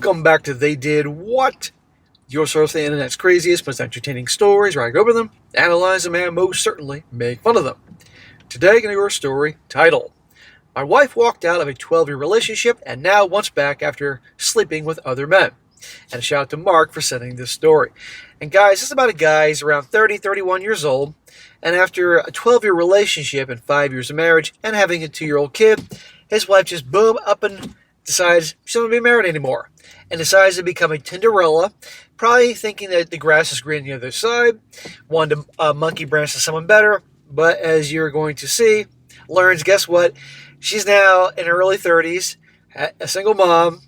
Welcome back to They Did What? Your source of the internet's craziest, most entertaining stories, where I go over them, analyze them, and most certainly make fun of them. Today, I'm going to go over a story titled, My Wife Walked Out of a 12-Year Relationship and Now Wants Back After Sleeping with Other Men. And a shout out to Mark for sending this story. And guys, this is about a guy who's around 30, 31 years old, and after a 12-year relationship and 5 years of marriage and having a 2-year-old kid, his wife just boom up and decides she doesn't want to be married anymore and decides to become a Tinderella, probably thinking that the grass is green on the other side, wanted to monkey branch to someone better, but as you're going to see, learns, guess what? She's now in her early 30s, a single mom,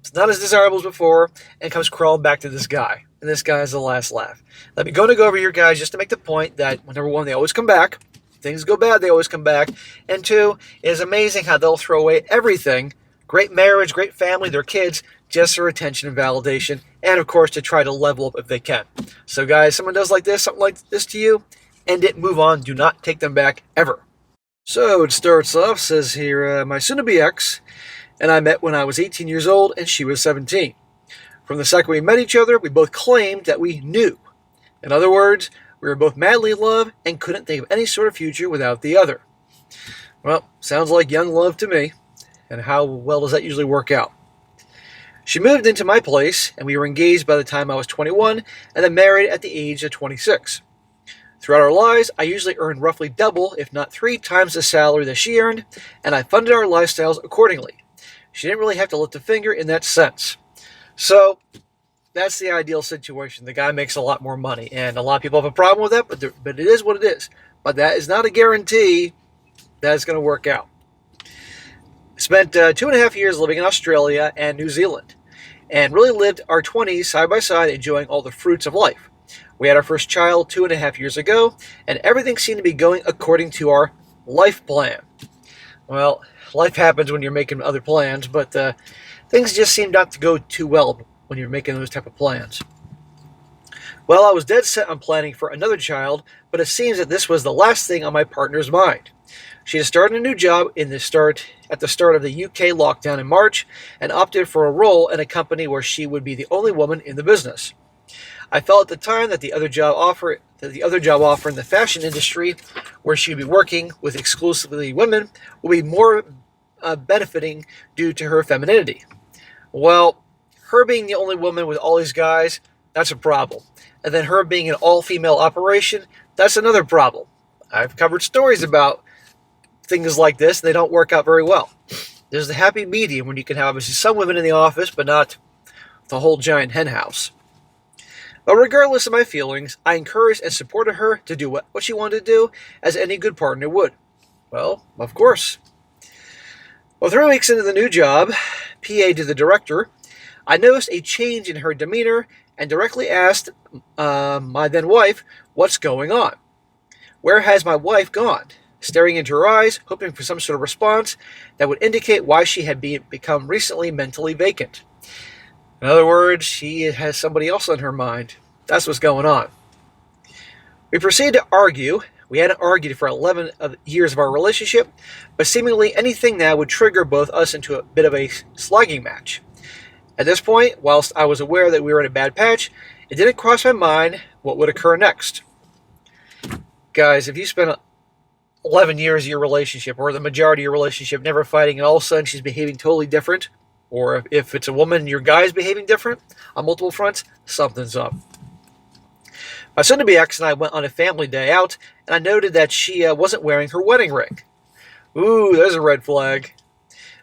it's not as desirable as before, and comes crawling back to this guy. And this guy is the last laugh. Let me go over here, guys, just to make the point that, number one, they always come back. Things go bad, they always come back. And two, it is amazing how they'll throw away everything, great marriage, great family, their kids, just for attention and validation, and of course to try to level up if they can. So guys, someone does like this, something like this to you, end it, move on, do not take them back ever. So it starts off, says here, my soon-to-be ex and I met when I was 18 years old and she was 17. From the second we met each other, we both claimed that we knew. In other words, we were both madly in love and couldn't think of any sort of future without the other. Well, sounds like young love to me. And how well does that usually work out? She moved into my place, and we were engaged by the time I was 21, and then married at the age of 26. Throughout our lives, I usually earned roughly double, if not 3 times the salary that she earned, and I funded our lifestyles accordingly. She didn't really have to lift a finger in that sense. So, that's the ideal situation. The guy makes a lot more money, and a lot of people have a problem with that, but it is what it is. But that is not a guarantee that it's going to work out. Spent 2.5 years living in Australia and New Zealand, and really lived our 20s side by side, enjoying all the fruits of life. We had our first child 2.5 years ago, and everything seemed to be going according to our life plan. Well, life happens when you're making other plans, but things just seem not to go too well when you're making those type of plans. Well, I was dead set on planning for another child, but it seems that this was the last thing on my partner's mind. She had started a new job at the start of the UK lockdown in March and opted for a role in a company where she would be the only woman in the business. I felt at the time that the other job offer in the fashion industry, where she would be working with exclusively women, would be more benefiting due to her femininity. Well, her being the only woman with all these guys, that's a problem. And then her being an all-female operation, that's another problem. I've covered stories about things like this, they don't work out very well. There's the happy medium when you can have obviously some women in the office, but not the whole giant hen house. But regardless of my feelings, I encouraged and supported her to do what she wanted to do, as any good partner would. Well, of course. Well, 3 weeks into the new job, PA to the director, I noticed a change in her demeanor and directly asked my then wife, what's going on? Where has my wife gone? Staring into her eyes, hoping for some sort of response that would indicate why she had become recently mentally vacant. In other words, she has somebody else on her mind. That's what's going on. We proceeded to argue. We hadn't argued for 11 years of our relationship, but seemingly anything now would trigger both us into a bit of a slugging match. At this point, whilst I was aware that we were in a bad patch, it didn't cross my mind what would occur next. Guys, if you spend 11 years of your relationship, or the majority of your relationship, never fighting, and all of a sudden she's behaving totally different, or if it's a woman and your guy's behaving different on multiple fronts, something's up. My soon-to-be ex and I went on a family day out, and I noted that she wasn't wearing her wedding ring. Ooh, there's a red flag.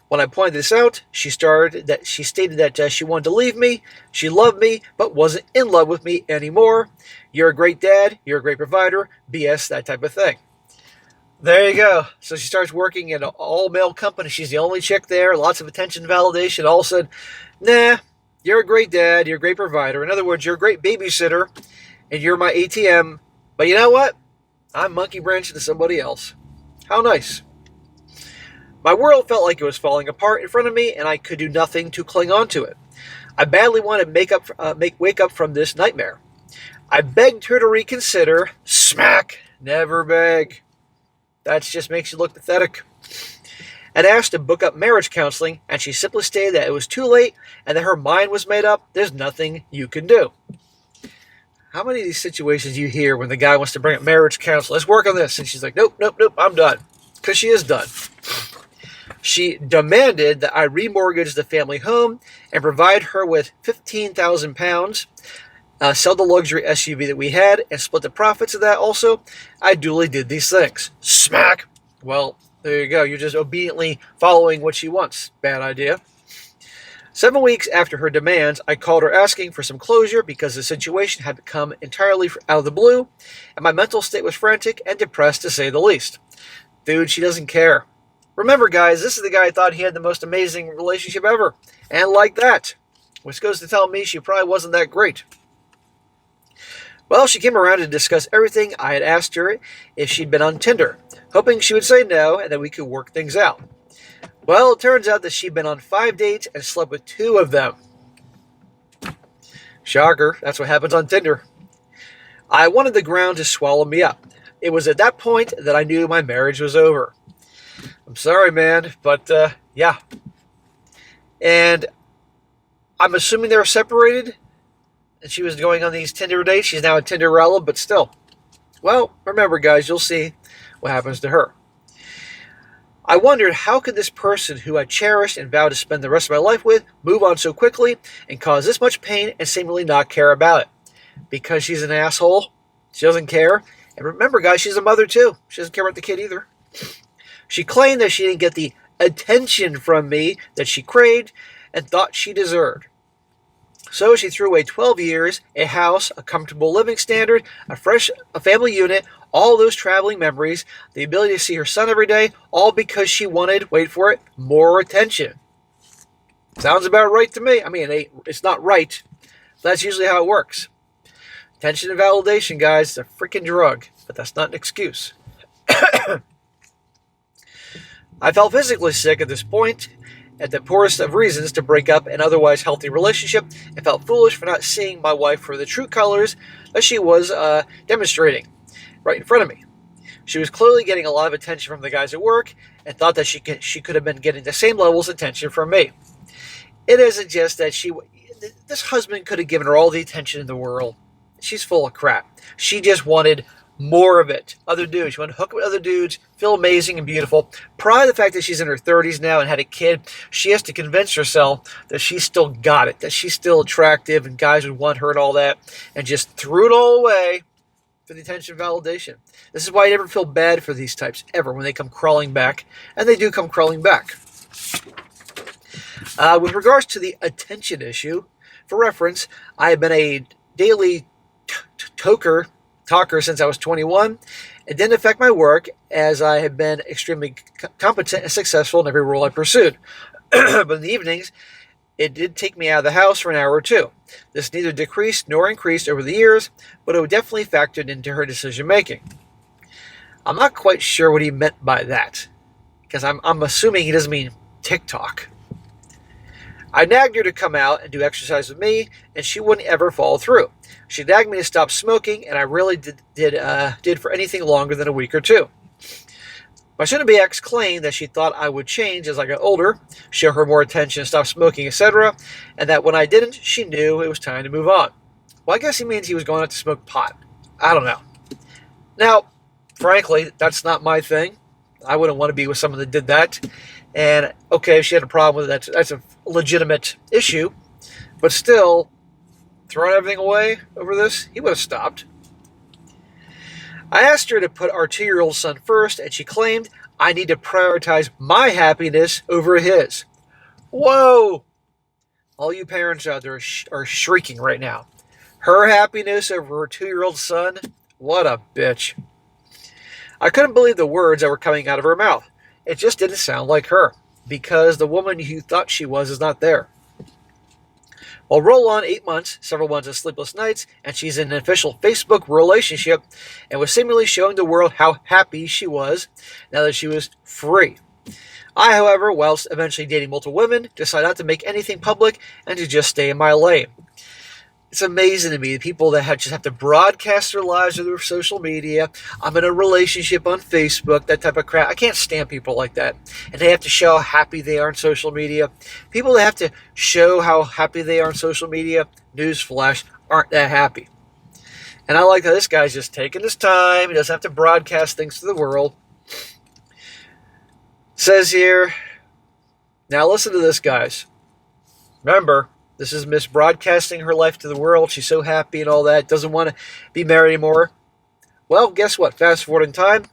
When I pointed this out, she stated that she wanted to leave me, she loved me, but wasn't in love with me anymore. You're a great dad, you're a great provider, BS, that type of thing. There you go. So she starts working in an all-male company. She's the only chick there, lots of attention and validation. All of a sudden, nah, you're a great dad, you're a great provider. In other words, you're a great babysitter, and you're my ATM. But you know what? I'm monkey branching to somebody else. How nice. My world felt like it was falling apart in front of me, and I could do nothing to cling on to it. I badly wanted to wake up from this nightmare. I begged her to reconsider. Smack! Never beg. That just makes you look pathetic. and asked to book up marriage counseling, and she simply stated that it was too late and that her mind was made up. There's nothing you can do. How many of these situations you hear when the guy wants to bring up marriage counseling? Let's work on this. And she's like, nope, I'm done. Because she is done. She demanded that I remortgage the family home and provide her with £15,000, sell the luxury SUV that we had, and split the profits of that also. I duly did these things. Smack! Well, there you go. You're just obediently following what she wants. Bad idea. 7 weeks after her demands, I called her asking for some closure because the situation had become entirely out of the blue, and my mental state was frantic and depressed to say the least. Dude, she doesn't care. Remember, guys, this is the guy I thought he had the most amazing relationship ever, and like that, which goes to tell me she probably wasn't that great. Well, she came around to discuss everything I had asked her if she'd been on Tinder, hoping she would say no and that we could work things out. Well, it turns out that she'd been on 5 dates and slept with 2 of them. Shocker, that's what happens on Tinder. I wanted the ground to swallow me up. It was at that point that I knew my marriage was over. I'm sorry, man, but yeah. And I'm assuming they were separated, and she was going on these Tinder dates. She's now a Tinderella, but still. Well, remember, guys, you'll see what happens to her. I wondered, how could this person who I cherished and vowed to spend the rest of my life with move on so quickly and cause this much pain and seemingly not care about it? Because she's an asshole? She doesn't care? And remember, guys, she's a mother too. She doesn't care about the kid either. She claimed that she didn't get the attention from me that she craved and thought she deserved. So she threw away 12 years, a house, a comfortable living standard, a family unit, all those traveling memories, the ability to see her son every day, all because she wanted, wait for it, more attention. Sounds about right to me. I mean, it's not right. That's usually how it works. Attention and validation, guys, is a freaking drug, but that's not an excuse. I felt physically sick at this point, at the poorest of reasons to break up an otherwise healthy relationship, and felt foolish for not seeing my wife for the true colors that she was demonstrating right in front of me. She was clearly getting a lot of attention from the guys at work and thought that she could have been getting the same levels of attention from me. It isn't just that this husband could have given her all the attention in the world. She's full of crap. She just wanted more of it. Other dudes. She wanted to hook up with other dudes, feel amazing and beautiful. Prior to the fact that she's in her 30s now and had a kid, she has to convince herself that she still got it, that she's still attractive and guys would want her and all that, and just threw it all away for the attention and validation. This is why I never feel bad for these types ever when they come crawling back, and they do come crawling back. With regards to the attention issue, for reference, I have been a daily talker since I was 21. It didn't affect my work, as I have been extremely competent and successful in every role I pursued. But in the evenings, it did take me out of the house for an hour or two. This neither decreased nor increased over the years, but it definitely factored into her decision making. I'm not quite sure what he meant by that, because I'm assuming he doesn't mean TikTok. I nagged her to come out and do exercise with me, and she wouldn't ever follow through. She nagged me to stop smoking, and I really did for anything longer than a week or two. My soon-to-be ex claimed that she thought I would change as I got older, show her more attention, stop smoking, etc., and that when I didn't, she knew it was time to move on. Well, I guess he means he was going out to smoke pot. I don't know. Now, frankly, that's not my thing. I wouldn't want to be with someone that did that. And, okay, if she had a problem with it, that's a legitimate issue. But still, throwing everything away over this, he would have stopped. I asked her to put our 2-year-old son first, and she claimed I need to prioritize my happiness over his. Whoa! All you parents out there are shrieking right now. Her happiness over her 2-year-old son? What a bitch. I couldn't believe the words that were coming out of her mouth. It just didn't sound like her, because the woman you thought she was is not there. Well, roll on 8 months, several months of sleepless nights, and she's in an official Facebook relationship and was seemingly showing the world how happy she was now that she was free. I, however, whilst eventually dating multiple women, decided not to make anything public and to just stay in my lane. It's amazing to me, the people that just have to broadcast their lives through social media. I'm in a relationship on Facebook, that type of crap. I can't stand people like that. And they have to show how happy they are on social media. People that have to show how happy they are on social media, newsflash, aren't that happy. And I like how this guy's just taking his time. He doesn't have to broadcast things to the world. Says here, now listen to this, guys. Remember, this is Miss broadcasting her life to the world. She's so happy and all that. Doesn't want to be married anymore. Well, guess what? Fast forward in time.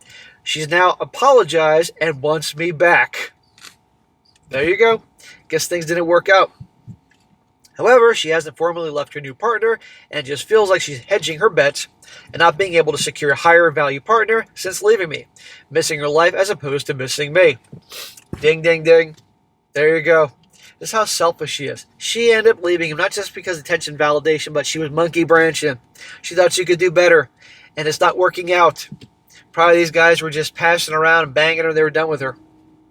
She's now apologized and wants me back. There you go. Guess things didn't work out. However, she hasn't formally left her new partner and just feels like she's hedging her bets and not being able to secure a higher value partner since leaving me. Missing her life as opposed to missing me. Ding, ding, ding. There you go. This is how selfish she is. She ended up leaving him not just because of attention validation, but she was monkey branching. She thought she could do better, and it's not working out. Probably these guys were just passing around and banging her. They were done with her.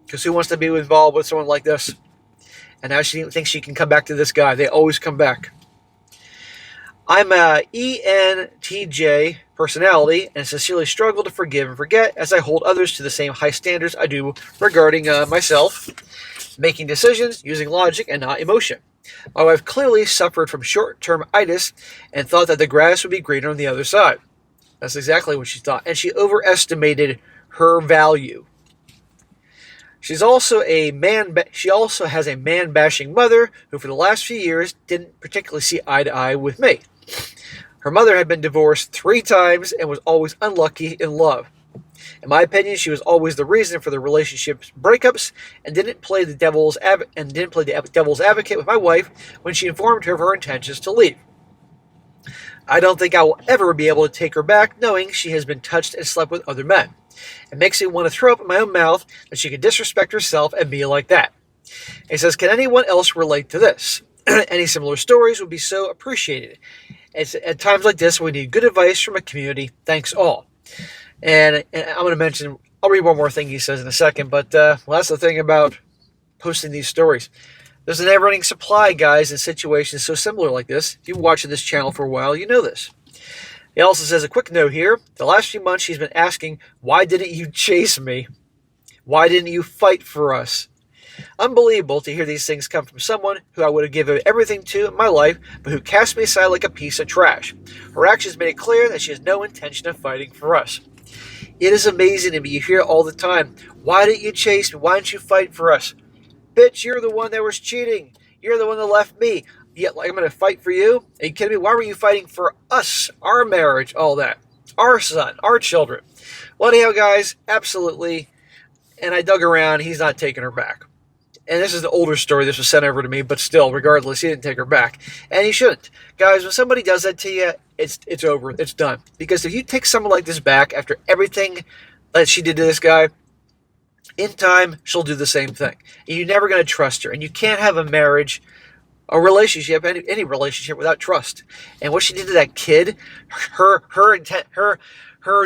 Because who wants to be involved with someone like this? And now she thinks she can come back to this guy. They always come back. I'm a ENTJ personality and sincerely struggle to forgive and forget as I hold others to the same high standards I do regarding myself. Making decisions using logic and not emotion. My wife clearly suffered from short-term itis and thought that the grass would be greener on the other side. That's exactly what she thought. And she overestimated her value. She also has a man-bashing mother who for the last few years didn't particularly see eye to eye with me. Her mother had been divorced 3 times and was always unlucky in love. In my opinion, she was always the reason for the relationship's breakups and didn't play the devil's advocate with my wife when she informed her of her intentions to leave. I don't think I will ever be able to take her back knowing she has been touched and slept with other men. It makes me want to throw up in my own mouth that she could disrespect herself and be like that. He says, can anyone else relate to this? Any similar stories would be so appreciated. It's at times like this we need good advice from a community. Thanks all. And I'm going to mention, I'll read one more thing he says in a second, but that's the thing about posting these stories. There's a never-ending supply, guys, in situations so similar like this. If you've been watching this channel for a while, you know this. He also says, a quick note here. The last few months she's been asking, why didn't you chase me? Why didn't you fight for us? Unbelievable to hear these things come from someone who I would have given everything to in my life, but who cast me aside like a piece of trash. Her actions made it clear that she has no intention of fighting for us. It is amazing to me. You hear it all the time. Why didn't you chase me? Why didn't you fight for us? Bitch, you're the one that was cheating. You're the one that left me. Yet, like, I'm going to fight for you? Are you kidding me? Why were you fighting for us, our marriage, all that? Our son, our children. Well, anyhow, guys, absolutely. And I dug around. He's not taking her back. And this is the older story. This was sent over to me, but still, regardless, he didn't take her back. And he shouldn't. Guys, when somebody does that to you, it's over. It's done. Because if you take someone like this back after everything that she did to this guy, in time, she'll do the same thing. And you're never going to trust her. And you can't have a marriage, a relationship, any relationship without trust. And what she did to that kid, her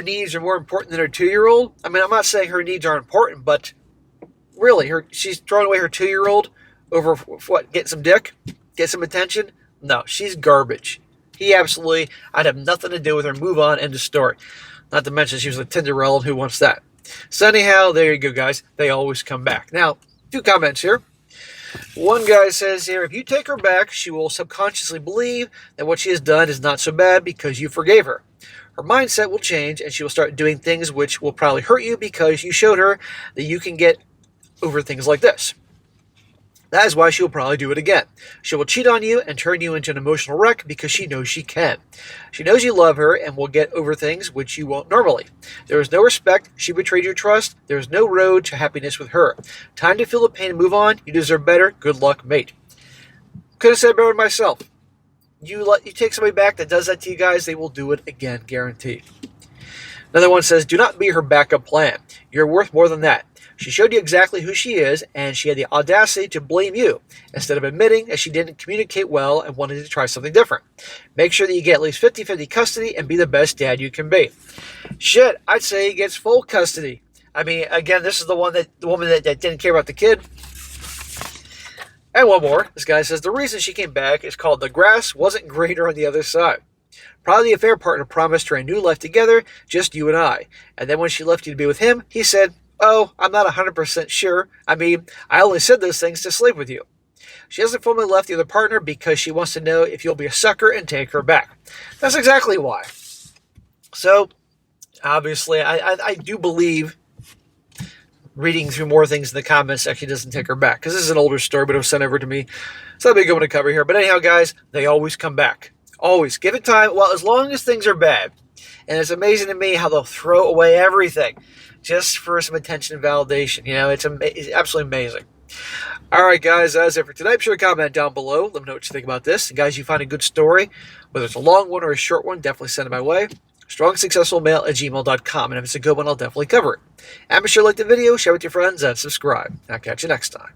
needs are more important than her 2-year-old. I mean, I'm not saying her needs aren't important, but really, she's throwing away her 2-year-old over what? Get some dick? Get some attention? No, she's garbage. I'd have nothing to do with her. Move on, end of story. Not to mention she was a Tinderella, who wants that? So anyhow, there you go, guys. They always come back. Now, 2 comments here. One guy says here, if you take her back, she will subconsciously believe that what she has done is not so bad because you forgave her. Her mindset will change and she will start doing things which will probably hurt you because you showed her that you can get over things like this. That is why she will probably do it again. She will cheat on you and turn you into an emotional wreck because she knows she can. She knows you love her and will get over things which you won't normally. There is no respect. She betrayed your trust. There is no road to happiness with her. Time to feel the pain and move on. You deserve better. Good luck, mate. Could have said better myself. You take somebody back that does that to you guys, they will do it again, guaranteed. Another one says, do not be her backup plan. You're worth more than that. She showed you exactly who she is, and she had the audacity to blame you, instead of admitting that she didn't communicate well and wanted to try something different. Make sure that you get at least 50-50 custody and be the best dad you can be. Shit, I'd say he gets full custody. I mean, again, this is the woman that didn't care about the kid. And one more. This guy says the reason she came back is called the grass wasn't greener on the other side. Probably the affair partner promised her a new life together, just you and I. And then when she left you to be with him, he said, "Oh, I'm not 100% sure. I mean, I only said those things to sleep with you." She hasn't formally left the other partner because she wants to know if you'll be a sucker and take her back. That's exactly why. So, obviously, I do believe reading through more things in the comments section doesn't take her back. Because this is an older story, but it was sent over to me. So that'll be a good one to cover here. But anyhow, guys, they always come back. Always. Give it time. Well, as long as things are bad. And it's amazing to me how they'll throw away everything just for some attention and validation. You know, it's absolutely amazing. All right, guys, that's it for today. Be sure to comment down below. Let me know what you think about this. And guys, you find a good story, whether it's a long one or a short one, definitely send it my way. strongsuccessfulmale@gmail.com. And if it's a good one, I'll definitely cover it. And be sure to like the video, share with your friends, and subscribe. I'll catch you next time.